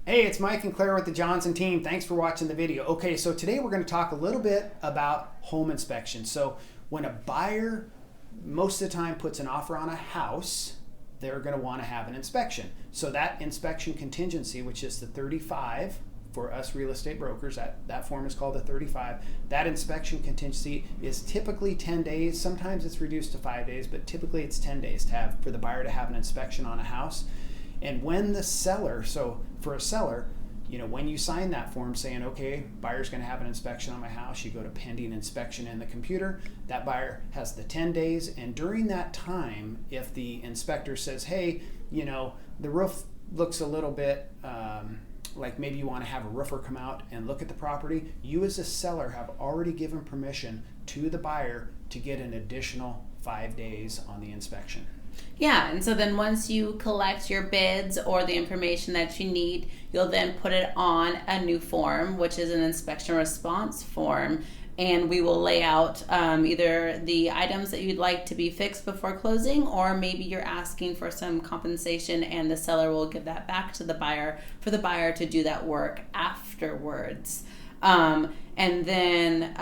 Hey, it's Mike and Claire with the Johnson team. Thanks for watching the video. Okay, so today we're going to talk a little bit about home inspection. So when a buyer most of the time puts an offer on a house, they're going to want to have an inspection. So that inspection contingency, which is the 35 for us real estate brokers, that form is called the 35. That inspection contingency is typically 10 days. Sometimes it's reduced to 5 days, but typically it's 10 days for the buyer to have an inspection on a house. And when the seller, so for a seller, when you sign that form saying, okay, buyer's going to have an inspection on my house, you go to pending inspection in the computer. That buyer has the 10 days. And during that time, if the inspector says, hey, the roof looks a little bit like maybe you want to have a roofer come out and look at the property, you as a seller have already given permission to the buyer to get an additional 5 days on the inspection. Yeah, and so then once you collect your bids or the information that you need, you'll then put it on a new form, which is an inspection response form, and we will lay out either the items that you'd like to be fixed before closing, or maybe you're asking for some compensation and the seller will give that back to the buyer for the buyer to do that work afterwards. And then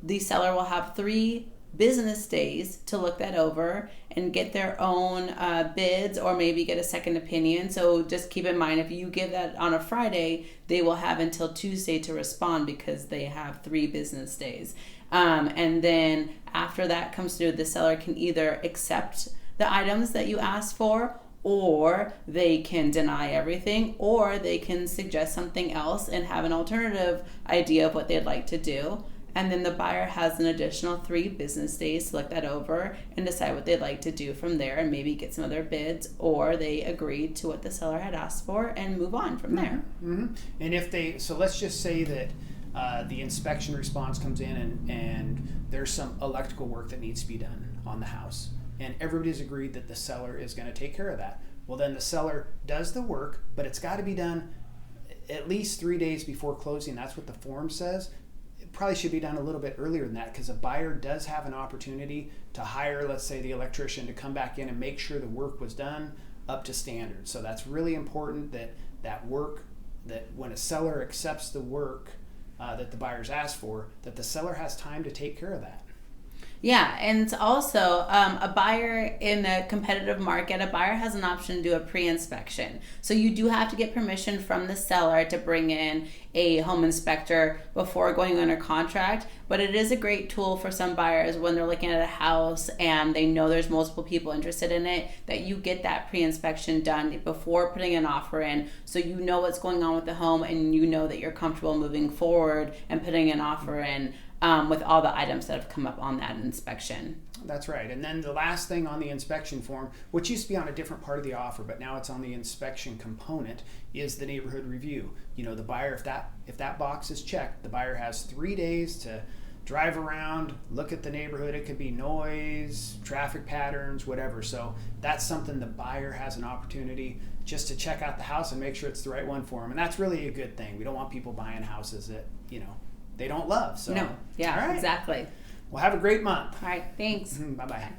the seller will have 3 business days to look that over and get their own bids, or maybe get a second opinion. So just keep in mind, if you give that on a Friday, they will have until Tuesday to respond because they have 3 business days. And then after that comes through, the seller can either accept the items that you asked for, or they can deny everything, or they can suggest something else and have an alternative idea of what they'd like to do. And then the buyer has an additional 3 business days to look that over and decide what they'd like to do from there, and maybe get some other bids, or they agree to what the seller had asked for and move on from there. Mm-hmm. And so let's just say that the inspection response comes in and there's some electrical work that needs to be done on the house, and everybody's agreed that the seller is going to take care of that. Well, then the seller does the work, but it's got to be done at least 3 days before closing. That's what the form says. Probably should be done a little bit earlier than that, because a buyer does have an opportunity to hire, let's say, the electrician to come back in and make sure the work was done up to standard. So that's really important, that when a seller accepts the work that the buyer's asked for, that the seller has time to take care of that. Yeah, and also a buyer in a competitive market, a buyer has an option to do a pre-inspection. So you do have to get permission from the seller to bring in a home inspector before going under contract, but it is a great tool for some buyers when they're looking at a house and they know there's multiple people interested in it, that you get that pre-inspection done before putting an offer in, so you know what's going on with the home and you know that you're comfortable moving forward and putting an offer in with all the items that have come up on that inspection. That's right. And then the last thing on the inspection form, which used to be on a different part of the offer, but now it's on the inspection component, is the neighborhood review. The buyer, if that box is checked, the buyer has 3 days to drive around, look at the neighborhood. It could be noise, traffic patterns, whatever. So that's something the buyer has an opportunity just to check out the house and make sure it's the right one for them. And that's really a good thing. We don't want people buying houses that, they don't love. So No, yeah, all right. Exactly. Well, have a great month. All right, thanks. Bye-bye.